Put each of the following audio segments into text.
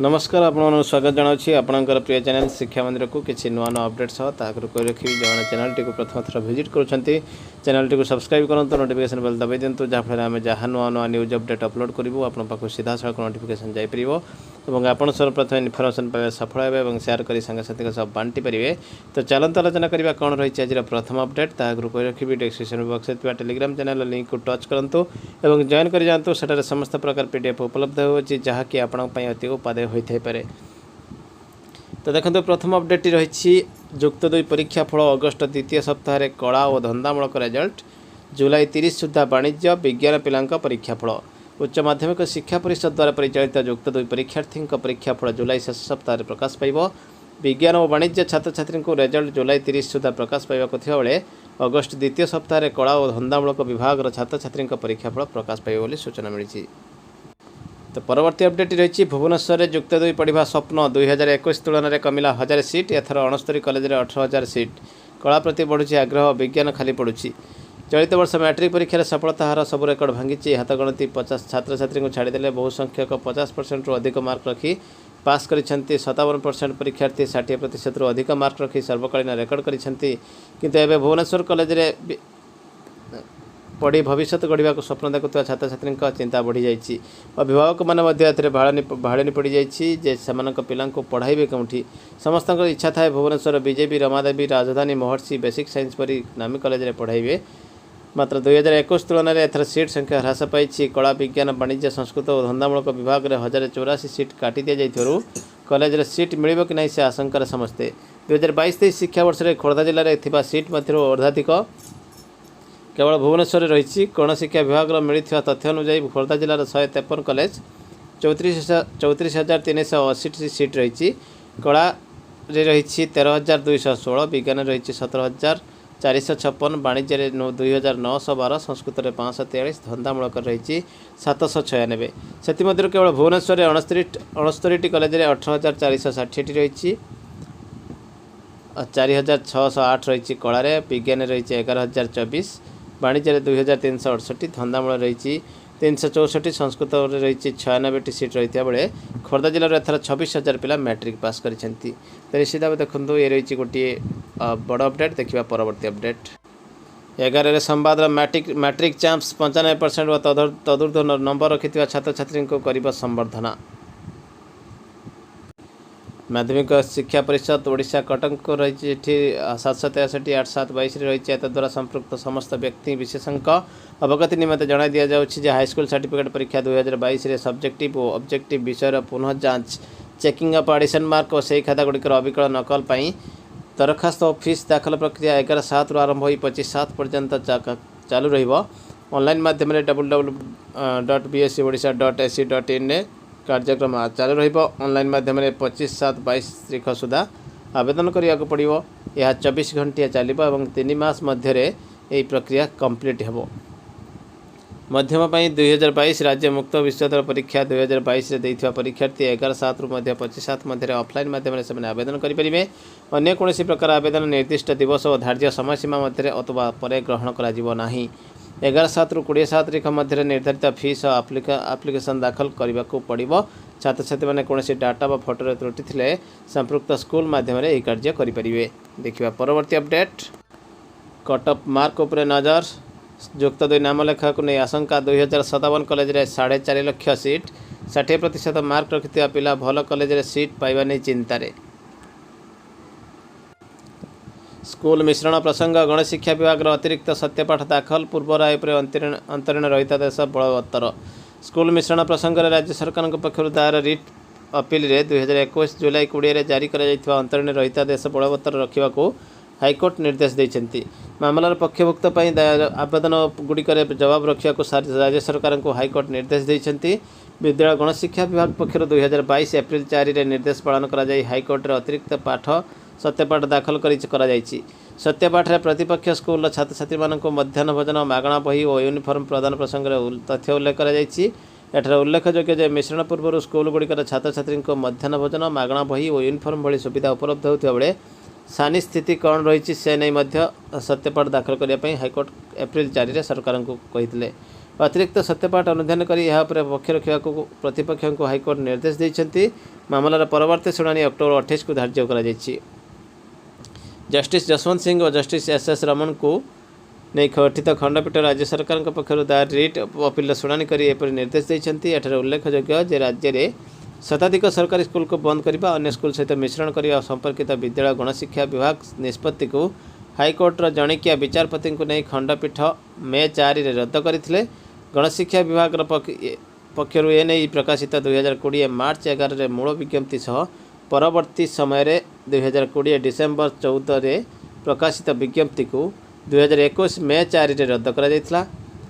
नमस्कार आपण स्वागत जनावि आपणकर प्रिय चैनल शिक्षा मंदिर को किसी नुआ नुआ अपडेट सह ताकू कही रखी जो चैनल टी प्रथम थर विजिट करुँच चैनल टी सब्सक्राइब करूँ नोटिफिकेशन बेल दबाई दिंतु जहाँफल आम जहाँ नुआ नुआ न्यूज अपडेट अपलोड करूँ आप सीधा सड़क नोटिफिकेशन जापर और आप सर्वप्रथम इनफर्मेशन पाइबा सफल हे शेयर कर सांगसाथी सब बांटी पारे। तो चलते आलोचना करवा कौन रही आज प्रथम अपडेट ताकू कही रखी डिस्क्रिप्शन बॉक्स में टेलीग्राम चैनल लिंक को टच करूँ और जॉइन कर जातु से समस्त प्रकार पीडीएफ उपलब्ध होती जहाँकि आपंपाई अति उपादेय होता है। तो देखो प्रथम अपडेट रही जुक्त 2 परीक्षा फल अगस्ट द्वितीय सप्ताह कला और धंदामूलक रिजल्ट जुलाई 30 सुधा वाणिज्य विज्ञान पिला परीक्षा फल उच्च माध्यमिक शिक्षा परिषद द्वारा परिचालित जुक्त 2 परीक्षार्थी परीक्षा फल जुलाई शेष सप्ताह प्रकाश पाइब। विज्ञान और वाणिज्य छात्र छात्री रिजल्ट जुलाई 30 सुधा प्रकाश पाइबा बेले अगस्ट द्वितीय सप्ताह कला और धंदामूलक विभाग छात्र छात्री परीक्षा फल प्रकाश पाइब सूचना मिली। तो परवर्ती अपडेट रही भुवनेश्वर में जुक्त 2 पढ़ा स्वप्न 2021 तुलन में कमिला 1000 सीट एथर 69 कॉलेज में 18,000 सीट कला प्रति बढ़ुची आग्रह विज्ञान खाली पड़ुछि। चलित वर्ष मैट्रिक परीक्षा सफलता हार सब रेकर्ड भांगी हाथ गणति 50 छात्र छात्री को छाड़देले बहु संख्यक 50% रु अधिक मार्क रखी पास कर 57% परीक्षार्थी 60% रु अधिक मार्क रखी सर्वकालीन रेकर्ड कर भुवनेश्वर कॉलेज में पढ़ी भविष्य गढ़ा स्वप्न देखुवा छात्र छात्री चिंता बढ़ी जाइए। अभिभावक मैंने भाड़े पड़ जाइए से पिला पढ़ाइबे कौटी समस्त इच्छा थाए भुवनेश्वर बीजेपी रमादेवी राजधानी महर्षि बेसिक साइंस परी नामी कॉलेज में पढ़ाइबे। मात्र 2021 तुलन में एथर सीट संख्या ह्रास पाई कला विज्ञान वाणिज्य संस्कृत और धंदामूलक विभाग में 1084 सीट काटी दि जाइथिबारु कॉलेज में सीट मिलिबो कि नहीं से आशंकार समस्ते 2022-23 शिक्षा वर्ष में खोर्धा जिले में थिबा सीट मध्य अर्धाधिक केवल भुवनेश्वर रही गण शिक्षा विभाग मिलता तथ्य अनुसार खोर्धा जिलार 153 कॉलेज 34,380 सीट रही कला रही 13,216 विज्ञान रही 17,456 वाणिज्य 2,912 संस्कृत में 543 धंदामूलक रही 796 से केवल भुवनेश्वर में 69 कॉलेज में 18,460 रही 4,608 रही कला विज्ञान रही 11,024 वाणिज्य 2,368 धंदामूल रही 364 संस्कृत रही 96 सीट रही बेले खोर्धा जिलार एथर 26,000 पिला मैट्रिक पास कर निश्चित भाव देखो ये रही गोटे बड़ अपडेट। देखा परवर्ती अपडेट 11 संवाद मैट्रिक चैंप्स 95% व तदूर्ध नंबर रखि छात्र छात्री को संबर्धना। माध्यमिक शिक्षा परिषद ओडिशा कटक को रही 763 8722 रही द्वारा संपृक्त समस्त व्यक्ति विशेषज्ञ अवगति निमंते जणाई दिया जाउछि हाईस्कूल सर्टिफिकेट परीक्षा 2022 रे सब्जेक्टिव और ऑब्जेक्टिव विषय पुनः जांच चेकिंग अप एडिशन मार्क और से खाता गुड़िकर अविकल नकल पाई दरखास्त और फीस दाखल प्रक्रिया 11/7 रु आरंभ हो 25/7 पर्यंत चालू रहिबो। ऑनलाइन माध्यम www.bscodisha.ac.in कार्यक्रम चालू रहिबो। ऑनलाइन माध्यम 25/7/22 तारीख सुधा आवेदन करिया को पड़िबो। यह 24 घंटिया चलिबो और 3 मास मध्य यही प्रक्रिया कंप्लीट हेबो। मध्यम 2022 राज्य मुक्त विश्वविद्यालय परीक्षा 2022 रे दैथिबा परीक्षार्थी 11/7 रु 25/7 मध्य ऑफलाइन माध्यम से आवेदन करें। अन्य कोनोसी प्रकार आवेदन निर्दिष्ट दिवस और धार्य समय सीमा मध्य अथवा परे ग्रहण करा जिवो नाही। 11/7 रु 20/7 तारीख मध्य निर्धारित फीस और आप्लिकेशन दाखल करने को पड़ो। छात्र छात्री मैंने कौन डाटा व फोटो त्रुटि थे संपृक्त स्कूल माध्यम यह कार्य करें। देखा परवर्ती अपडेट कटअप मार्क उपर नजर जुक्त 2 नामलेखा को नहीं आशंका 2057 कॉलेज में 4.5 लाख सीट 60% मार्क रखि पिला भल कॉलेज में सीट पाइबा नहीं चिंतार। स्कूल मिश्रण प्रसंग गणशिक्षा विभाग अतिरिक्त सत्यपाठ दाखल पूर्व राय पर अंतरीण रहितादेश बलवत्तर। स्कूल मिश्रण प्रसंग में राज्य सरकार पक्षर दायर रिट अपील 2021 जुलाई 20 जारी कर अंतरीण रहितादेश बलवत्तर रखा हाईकोर्ट निर्देश देते। मामलार पक्षभुक्त आवेदन गुड़िक जवाब रखा राज्य सरकार को हाईकोर्ट निर्देश देते। विद्यालय गणशिक्षा विभाग पक्षर 2022 एप्रिल 4 रे निर्देश पालन कर हाईकोर्ट अतिरिक्त पाठ सत्यपाठ दाखल करा सत्यपाठ प्रतिपक्ष स्कूल छात्र छात्री मध्याह्न भोजन मागणा बही और यूनिफॉर्म प्रदान प्रसंग में तथ्य उल्लेख कर उल्लेखयोग्य जे मिश्रण पूर्व स्कूल गुड़िकर छात्र छात्री मध्याह्न भोजन मागणा बही और यूनिफॉर्म भली सुविधा उपलब्ध होता बेले सानी स्थिति कौन रही से नहीं सत्यपाठ दाखल करने हाईकोर्ट एप्रिल 4 रे सरकार को कही। अतिरिक्त सत्यपाठ अनुधान कर यह पक्ष रखा प्रतिपक्ष को हाइकोर्ट निर्देश देते। मामलार परवर्ती शुणाणी अक्टोबर 28 को धार्य कर जस्टिस जसवंत सिंह और जस्टिस एस रमन को नहीं गठित खंडपीठ राज्य सरकार पक्षर दायर रिट अपील शुणाणी कर एपरी निर्देश देते। एठार उल्लेखयोग्य जे राज्य में शताधिक सरकारी स्कूल को बंद करने अन्य स्कूल सहित मिश्रण करने संपर्कित विद्यालय गणशिक्षा विभाग निष्पत्ति को हाइकोर्टर जणिकिया विचारपति को नहीं खंडपीठ मे 4 रद्द करते। गणशिक्षा विभाग पक्षर एने प्रकाशित 2020 मार्च 11 मूल विज्ञप्ति सह परवर्ती समय 2020 डिसेम्बर 14 प्रकाशित विज्ञप्ति को 2021 मे 4 रद्द कर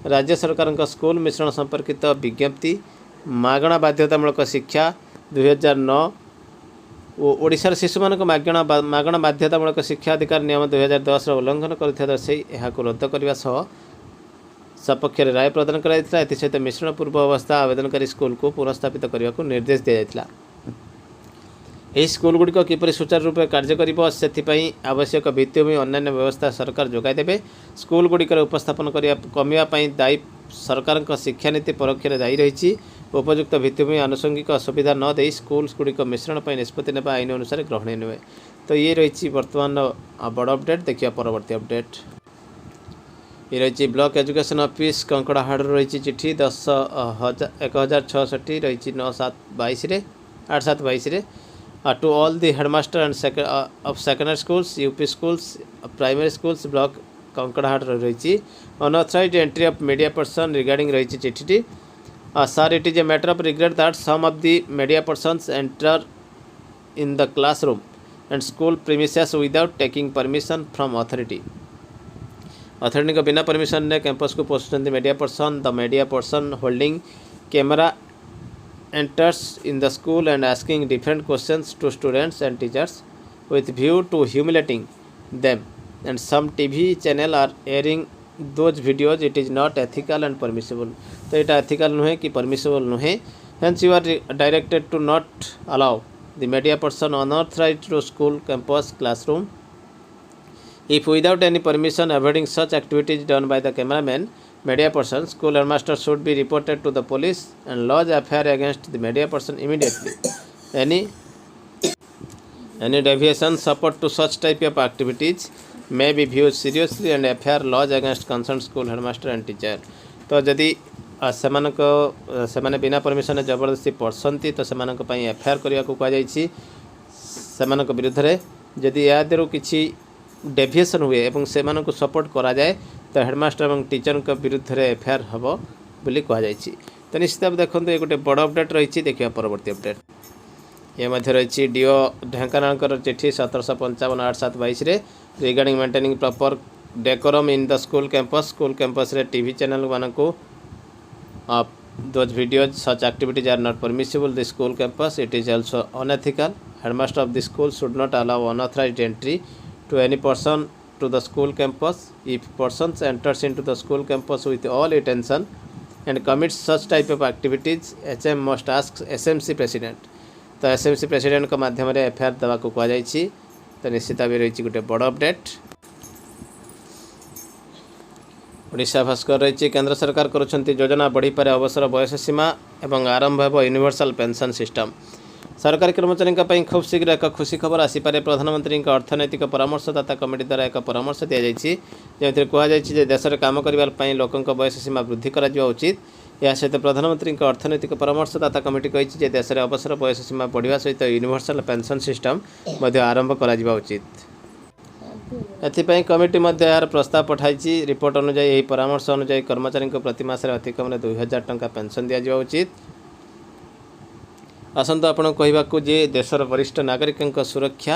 राज्य सरकार स्कूल मिश्रण संपर्कित विज्ञप्ति मागणा बाध्यतामूलक शिक्षा 2009 और ओडिशार शिशु मानक मागणा बाध्यतामूलक शिक्षा अधिकार नियम 2010 उल्लंघन कर दर्शाई यह रद्द करने सपक्ष राय प्रदान कर मिश्रण पूर्व अवस्था आवेदनकारी स्कूल को पुनर्स्थापित करने को निर्देश दिया। यह स्कूल गुड़िक किपर सुचारू रूप कार्य कर आवश्यक भित्तिभूमि अन्य व्यवस्था सरकार जोगाई देवे। स्कूल गुड़िकर उपस्थापन कमिवाई दायी सरकार शिक्षानीति परोक्ष दायी रही। उपयुक्त भित्तिभूमि आनुषंगिक असुविधा न दे स्कूल गुड़िक मिश्रण पर निष्पत्ति ने आईन अनुसार ग्रहण नुहे। तो ये रही बर्तमान बड़ अपडेट। देखिए परवर्ती अपडेट ये रही ब्लॉक एजुकेशन ऑफिस कंकड़ाहाड़ रही चिठी 10,1660 रही 9/7/22 8/7/22 to all the headmaster and of secondary schools, UP schools, primary schools, block कंकड़ाहाट रही unauthorized entry of media person regarding रही चिठी। Sir, it is a matter of regret that some of the media persons enter in the classroom and school premises without taking permission from authority. Authority को बिना permission ने campus को पहुंचते media person the media person holding camera enters in the school and asking different questions to students and teachers with view to humiliating them, and some TV channel are airing those videos. It is not ethical and permissible. तो ये ethical नुहे कि permissible नुहे। Hence you are directed to not allow the media person unauthorized to school campus classroom. If without any permission avoiding such activities done by the cameraman media person, school headmaster should be reported to the police and lodge FIR against the media person immediately. Any deviation support to such type of activities may be viewed seriously and FIR lodge against concerned school headmaster and teacher. तो जदि से बिना permission जबरदस्ती पढ़ती तो से FIR करने को कहुई विरुद्ध में जदि या किसी डेविएशन हुए और से सपोर्ट करा जाए तो हेडमास्टर और टीचर के विरुद्ध में FIR हम बोली कहुई। तो निश्चित भाव देखो ये गोटे बड़ अपडेट रही। देखिए परवर्ती अपडेट ये रही डीओ ढेंकानाल चिठी 1755 8/7/22 regarding maintaining proper decorum in the school campus रे टीवी चैनल मानक those videos such activities are not permissible the school campus. It is also unethical. Headmaster of the school should not allow unauthorized entry to any person to the school campus. If persons enters into the school campus with all intention and commits such type of activities, HM must ask SMC president. तो SMC president का माध्यम रे FIR देवा को कहा जाइछि। तो निश्चित भाव रही गोटे बड़ अपडेट। ओडिशा भास्कर रही केंद्र सरकार करुछंती योजना बढ़ी पारे अवसर बयस सीमा एवं आरंभ हेब यूनिवर्सल पेंशन सिस्टम। सरकारी कर्मचारी खूब शीघ्र एक खुशी खबर आसीपे। प्रधानमंत्री अर्थनैतिक परामर्शदाता कमिटी द्वारा एक परामर्श दी जाइए जो कहुई देश में काम करने लोकों बयस सीमा वृद्धि करा उचित। या सहित प्रधानमंत्री अर्थनैतिक परामर्शदाता कमिटी कही देश में अवसर बयस सीमा बढ़िया सहित यूनिवर्सल पेंशन सिस्टम आरंभ करा उचित। एथिपाई कमिटी यार प्रस्ताव पठाई। रिपोर्ट अनुसार यह परामर्श अनुसार कर्मचारी प्रति मास अतिक्रम 2000 टंका पेंशन दिया उचित। आसतु आपण कहवाक जे देशर वरिष्ठ नागरिक सुरक्षा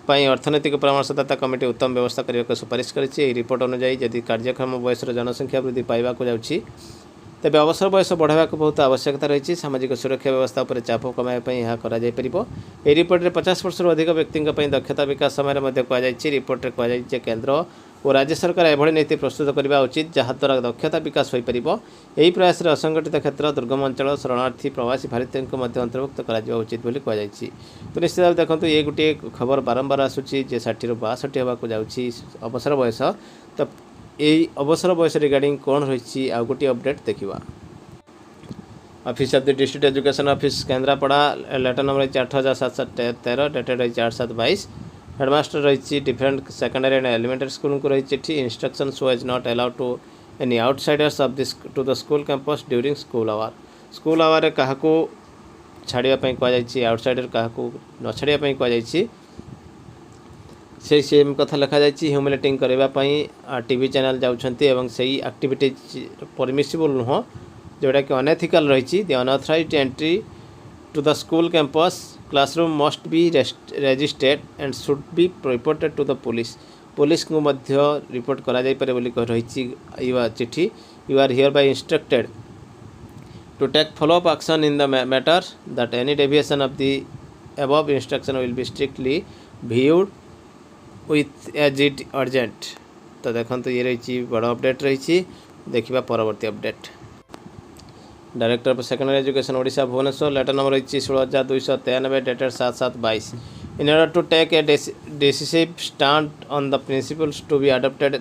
अर्थनैतिक परामर्शदाता कमिटी उत्तम व्यवस्था करने को सुपारिश करी। रिपोर्ट अनुसार जदि कार्यक्षम बयस जनसंख्या वृद्धि पाइबा जाऊँगी तेज अवसर बयस बढ़ावा बहुत आवश्यकता रही। सामाजिक सुरक्षा व्यवस्था पर चाप कमाइवाई यह कर रिपोर्ट में 50 वर्ष अधिक व्यक्ति दक्षता विकास समय कहुई। रिपोर्ट में कहुई केन्द्र और राज्य सरकार एभली नीति प्रस्तुत करने उचित जहाद्वारा दक्षता विकास हो पार। यही प्रयास में असंगठित क्षेत्र दुर्गम अंचल शरणार्थी प्रवासी भारतीयों को अंतर्भुक्त करा उचित कहुई। तो निश्चित भाव देखो ये गोटे खबर बारंबार आसूँ 60 ରୁ 62 होगा जाऊँगी अवसर बयस। तो यही अवसर बयस रिगार्डिंग कौन रही आ गोटे अपडेट देखा। Office of the district education office Kendrapara letter number 8713 dated रही 4/7/22। हेडमास्टर रही different secondary and elementary school को रही instruction so as not allowed to any outsiders of this to the school campus during school hour क्या छाड़ापी कहुई outsider क्या न छाड़ापी कहुई से same कथा लिखा जाए ह्यूमिलेटिंग करने टीवी चैनल जाऊँगी से एक्टिविटीज परमिसिबल नुह जोटा कि अनएथिकल रही। The unauthorised entry to the school campus classroom must be registered and should be reported to the police को मध्य रिपोर्ट करा जाय पारे बोली रही चिट्ठी। You are hereby instructed to take follow up action in the matter that any deviation of the above instruction will be strictly viewed with as it urgent। तो देखो ये रही बड़ अपडेट रही। देखा परवर्ती update. Director of secondary education Odisha Bhubaneswar letter number रही 16293 dated 7/7/22। In order to take a decisive stand on the principles to be adopted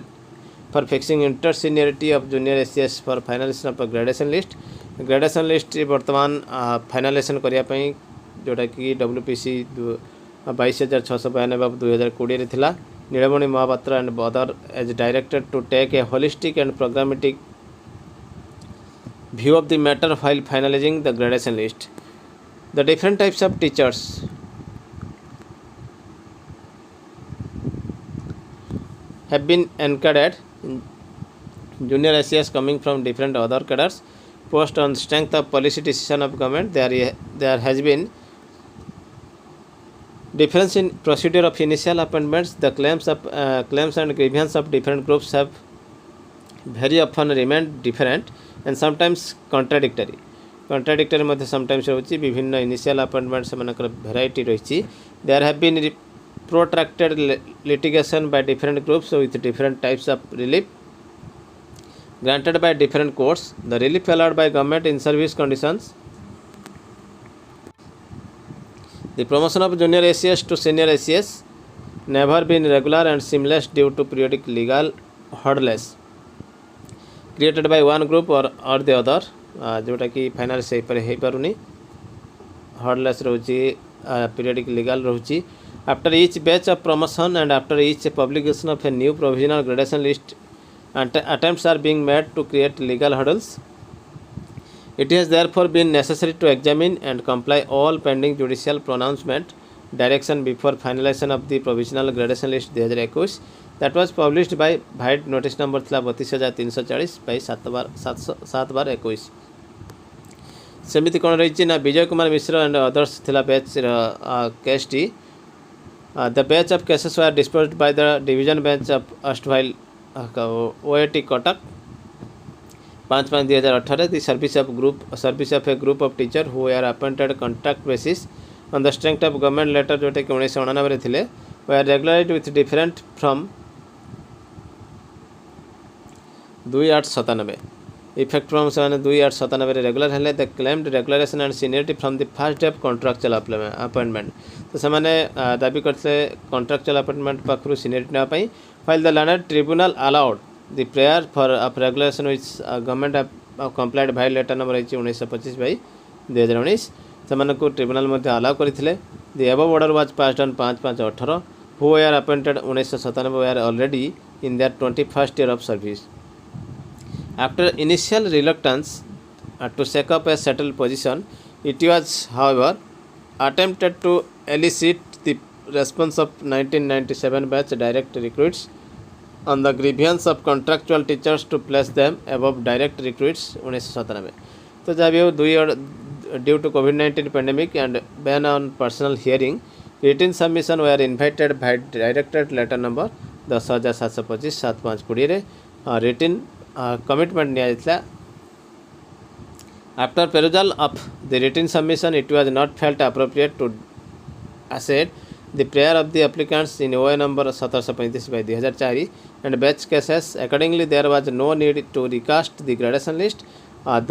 for fixing inter seniority of junior ACS for finalisation of gradation list बर्तमान finalisation करने जोटा कि WPC 22,692 2020 थिला। Nilamani Mohapatra and other as directed to take a holistic and programmatic view of the matter while finalizing the gradation list। The different types of teachers have been encouraged in junior ACS coming from different other cadres post on strength of policy decision of government। There has been difference in procedure of initial appointments। The claims and grievances of different groups have very often remained different and sometimes contradictory मध्य sometimes होची विभिन्न initial appointment से मनकर variety रही। There have been protracted litigation by different groups with different types of relief granted by different courts। The relief allowed by government in service conditions, the promotion of junior ACS to senior ACS never been regular and seamless due to periodic legal hurdles created by one group or the other। जोटा कि final से हो पारुनी hurdles रोची periodic legal रोची। After each batch of promotion and after each publication of a new provisional gradation list attempts are being made to create legal hurdles। It has therefore been necessary to examine and comply all pending judicial pronouncement direction before finalization of the provisional gradation list 2021 that was published by vide notice number था 32,340 by 7/21। सेमिति कौन रही ना Vijay Kumar Mishra and others थिला batch case टी। The batch of cases were disposed by the division bench of erstwhile OAT Cuttack 5/5/2018। The service of a group of teacher who are appointed contract basis on the strength of government letter जोटा कि 1999 थे were regularised with different from 2/8/97 effect from से 2/8/97 regular हेले। The claimed regularisation and seniority from the first day of contractual appointment. तो से दाबी करते contractual appointment पाखु सीनियरिटी नापाई while the learned tribunal allowed the prayer for of regulation which government have complied by letter number 1925/2019 से को tribunal मध्य allow करथिले। the above order was passed on 5/5/18 who were appointed 1997 were already in their 21st year of service। After initial reluctance to shake up a settled position, it was however attempted to elicit the response of 1997 batch direct recruits on the grievance of contractual teachers to place them above direct recruits 1997। तो जब ये due to COVID-19 pandemic and ban on personal hearing written submission were invited by directed letter number 10,725 7/5/20 रे written commitment निया जायतला। After perusal of the written submission it was not felt appropriate to accept the prayer of the applicants in OA number 1735/2004 and batch cases। Accordingly there was no need to recast the gradation list।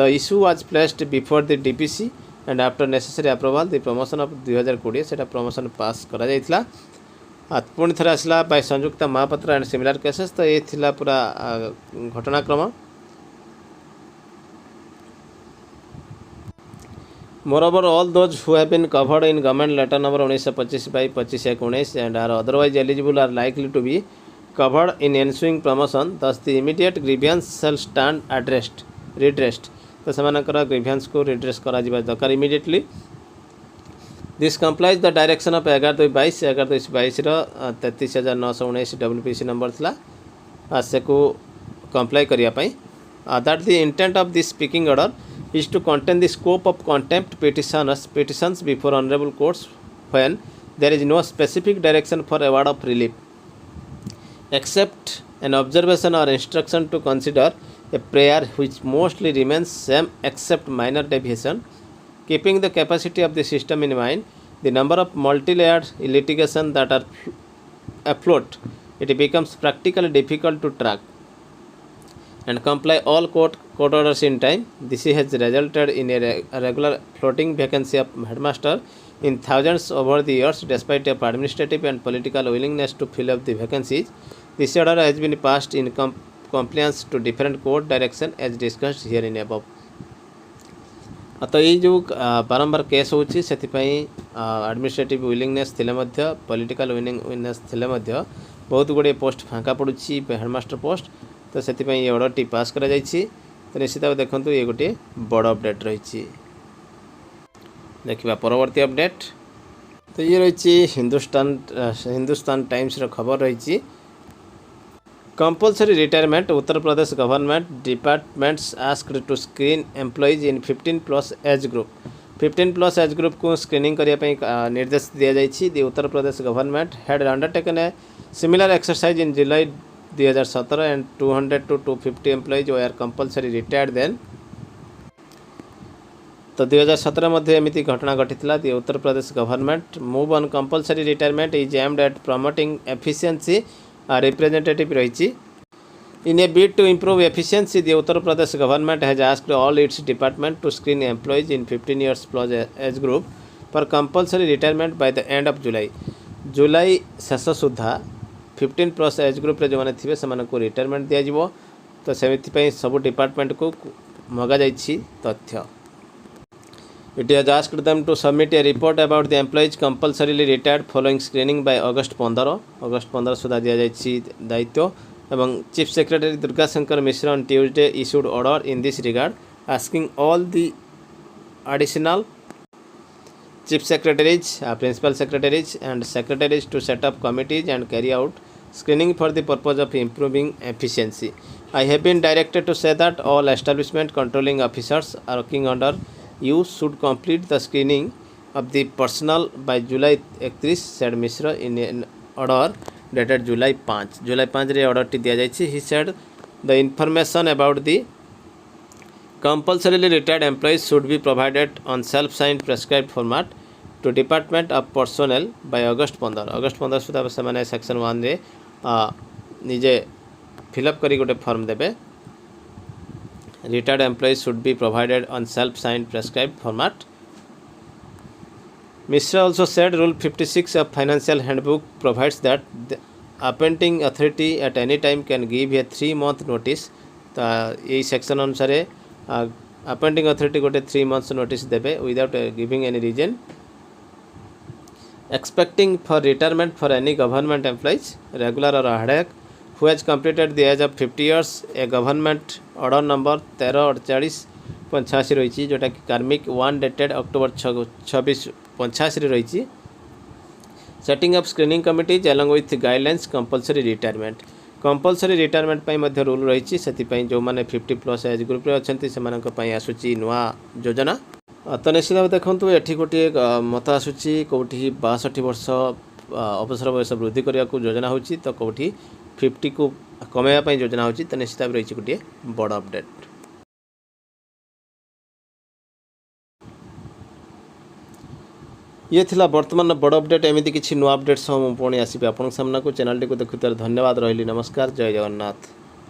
The issue was placed before the DPC and after necessary approval the promotion of 2020 सेटा promotion pass करा जायतला। पुणी थे आसला by Sanyukta Mahapatra and similar cases. तो ये थिला पूरा घटनाक्रम। Moreover, all those who have been covered in government letter number 1925/25/19 and are otherwise eligible are likely to be covered in ensuing promotion. Thus, the immediate grievance shall stand redressed. तो सेमानकर grievance को redress करा जिबा दरकार immediately. This complies the direction of 11/22/11/22 रो 33,919 WPC number थिला से को comply करिया पई। That the intent of this speaking order is to contain the scope of contempt petitions before honorable courts when there is no specific direction for award of relief, except an observation or instruction to consider a prayer which mostly remains same except minor deviation. Keeping the capacity of the system in mind, the number of multi-layered litigation that are afloat, it becomes practically difficult to track and comply all court orders in time. This has resulted in a regular floating vacancy of headmaster in thousands over the years, despite of administrative and political willingness to fill up the vacancies. This order has been passed in compliance to different court direction as discussed here in above. तो ये जो बारंबार case होची सेथिपाई administrative willingness थिले मध्य political willingness थिले मध्य बहुत गुड़े post फांका पड़ुची headmaster post. तो सेथिपाई ये ऑर्डर टी पास करा जायछि। तो निश्चित भाव देखंतु ये गोटे बड़ अपडेट रही। देखिबा परवर्ती अपडेट। तो ये रही हिंदुस्तान टाइम्स रो खबर रही। Compulsory retirement Uttar Pradesh government departments asked to screen employees in 15+ age group. 15+ age group को स्क्रीनिंग करने निर्देश दिया जायछि। The Uttar Pradesh government had undertaken a similar exercise in July 2017 and 200 to 250 employees were compulsory retired then. तो 2017 मध्ये एमिति घटना घटितला। The Uttar Pradesh government move on compulsory retirement is aimed at promoting efficiency representative रही। In a bid to improve efficiency, the Uttar Pradesh government has asked all its department to screen employees in 15 years plus age group for compulsory retirement by the end of July. जुलाई शेष सुधा 15+ age group जो मैंने थे से retirement दिज्व। तो से सब department को मगा जाइए तथ्य। It has asked them to submit a report about the employees compulsorily retired following screening by August 15 सुधा दि जाइए दायित्व। एवं chief secretary Durga Shankar Mishra on Tuesday issued order in this regard, asking all the additional chief secretaries, principal secretaries and secretaries to set up committees and carry out screening for the purpose of improving efficiency. I have been directed to say that all establishment controlling officers working under you should complete the screening of the personnel by July 31, said Mishra in an order dated July 5 रे order T दिया जाइए। He said the information about the compulsorily retired employees should be provided on self-signed prescribed format to Department of Personnel by August 15 सुधा से मैंने section 1 रे निजे fill up करी गोटे form देबे। Retired employees should be provided on self-signed prescribed format. Mishra also said Rule 56 of Financial Handbook provides that the appointing authority at any time can give a 3-month notice. तो यही section अनुसार appointing authority गोटे 3 months notice देबे without giving any reason. Expecting for retirement for any government employees, regular or ad hoc, who has completed the age of 50 years, a government order number 1348/85 रही जोटा कि कार्मिक 1 dated October 26/85 रही। Setting up screening committees along with guidelines compulsory retirement pi Madhya rule रही। से जो मैंने 50+ age group रे अछंती सेमानक पई आसुची नुआ योजना। तो निश्चित भाव देखु ये गोटे मत आसूची कौटी 62 वर्ष अवसर बयस वृद्धि करने को योजना होची, तो कौटी 50 को कमेवा योजना होची। तो निश्चित भाव रही गोटे बड़ अपडेट। ये थिला वर्तमान बड़ अपडेट। एमती किसी नुआ अपडेट सह पुणी आसबि आपन सामना को। चैनल टी को देखुतार धन्यवाद रही। नमस्कार, जय जगन्नाथ।